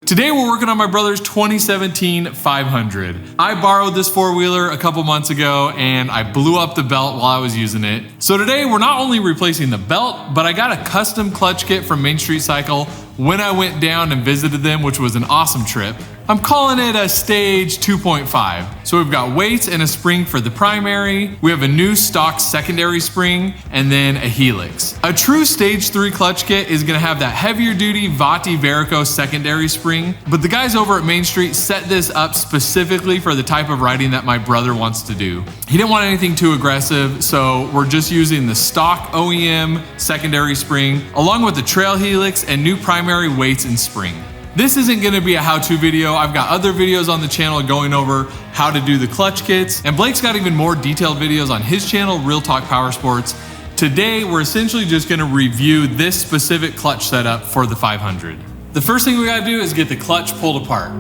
Today we're working on my brother's 2017 500. I borrowed this four-wheeler a couple months ago and I blew up the belt while I was using it. So today we're not only replacing the belt, but I got a custom clutch kit from Main Street Cycle when I went down and visited them, which was an awesome trip. I'm calling it a stage 2.5. So we've got weights and a spring for the primary. We have a new stock secondary spring and then a helix. A true stage 3 clutch kit is gonna have that heavier duty Vati Varico secondary spring, but the guys over at Main Street set this up specifically for the type of riding that my brother wants to do. He didn't want anything too aggressive, so we're just using the stock OEM secondary spring along with the trail helix and new primary weights and spring. This isn't gonna be a how-to video. I've got other videos on the channel going over how to do the clutch kits, and Blake's got even more detailed videos on his channel, Real Talk Power Sports. Today, we're essentially just gonna review this specific clutch setup for the 500. The first thing we gotta do is get the clutch pulled apart.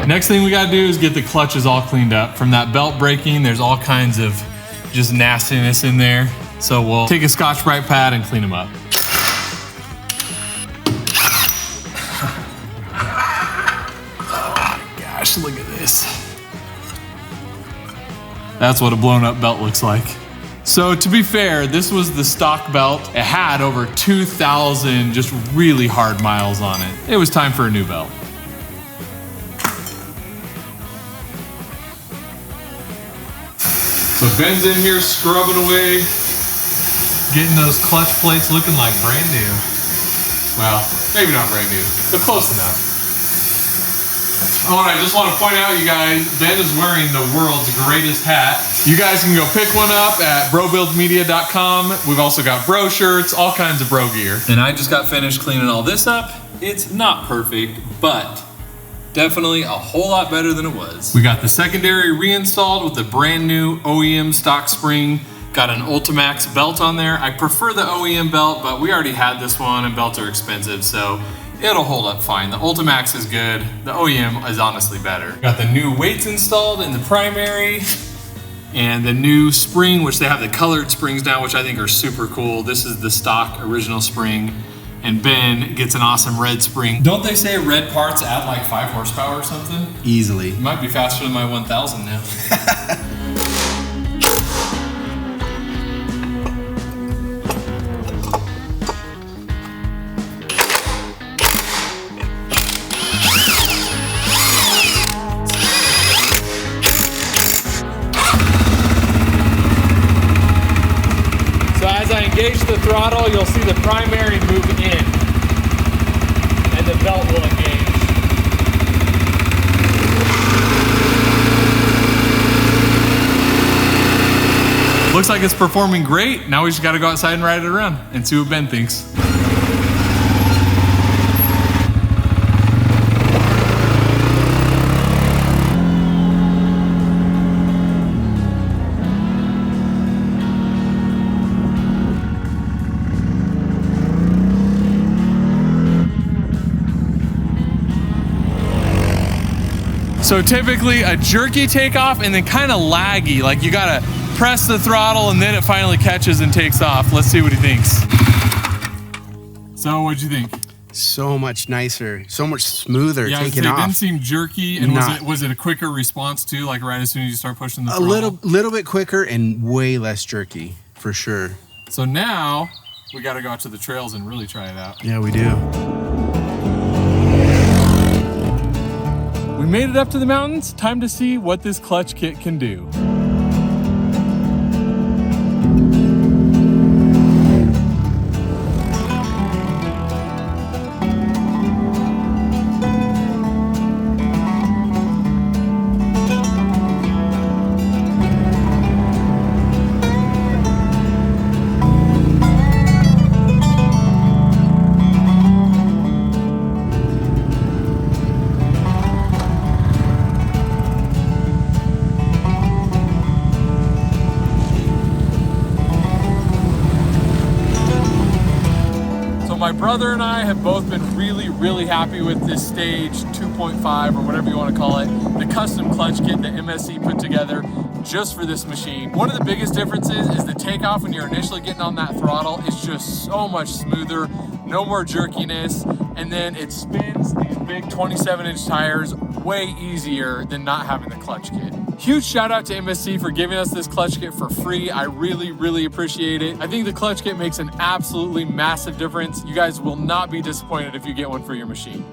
Next thing we gotta do is get the clutches all cleaned up. From that belt breaking, there's all kinds of just nastiness in there. So we'll take a Scotch-Brite pad and clean them up. Oh my gosh, look at this. That's what a blown up belt looks like. So to be fair, this was the stock belt. It had over 2,000 just really hard miles on it. It was time for a new belt. So Ben's in here scrubbing away, getting those clutch plates looking like brand new. Well, maybe not brand new, but close enough. Oh, and I just want to point out, you guys, Ben is wearing the world's greatest hat. You guys can go pick one up at brobuildmedia.com. We've also got bro shirts, all kinds of bro gear. And I just got finished cleaning all this up. It's not perfect, but definitely a whole lot better than it was. We got the secondary reinstalled with the brand new OEM stock spring. Got an Ultimax belt on there. I prefer the OEM belt, but we already had this one and belts are expensive, so it'll hold up fine. The Ultimax is good. The OEM is honestly better. Got the new weights installed in the primary and the new spring, which they have the colored springs now, which I think are super cool. This is the stock original spring. And Ben gets an awesome red spring. Don't they say red parts add like 5 horsepower or something? Easily. It might be faster than my 1000 now. So as I engage the throttle, you'll see the primary move in, and the belt will engage. Looks like it's performing great. Now we just gotta go outside and ride it around and see what Ben thinks. So typically a jerky takeoff and then kind of laggy, like you gotta press the throttle and then it finally catches and takes off. Let's see what he thinks. So what'd you think? So much nicer, so much smoother taking it off. It didn't seem jerky, and was it a quicker response too, like right as soon as you start pushing the throttle? A little bit quicker and way less jerky, for sure. So now we gotta go out to the trails and really try it out. Yeah, we do. We made it up to the mountains. Time to see what this clutch kit can do. My brother and I have both been really happy with this stage 2.5 or whatever you want to call it. The custom clutch kit that MSC put together just for this machine. One of the biggest differences is the takeoff when you're initially getting on that throttle. It's just so much smoother, no more jerkiness, and then it spins these big 27-inch tires way easier than not having the clutch kit. Huge shout out to MSC for giving us this clutch kit for free. I really appreciate it. I think the clutch kit makes an absolutely massive difference. You guys will not be disappointed if you get one for your machine.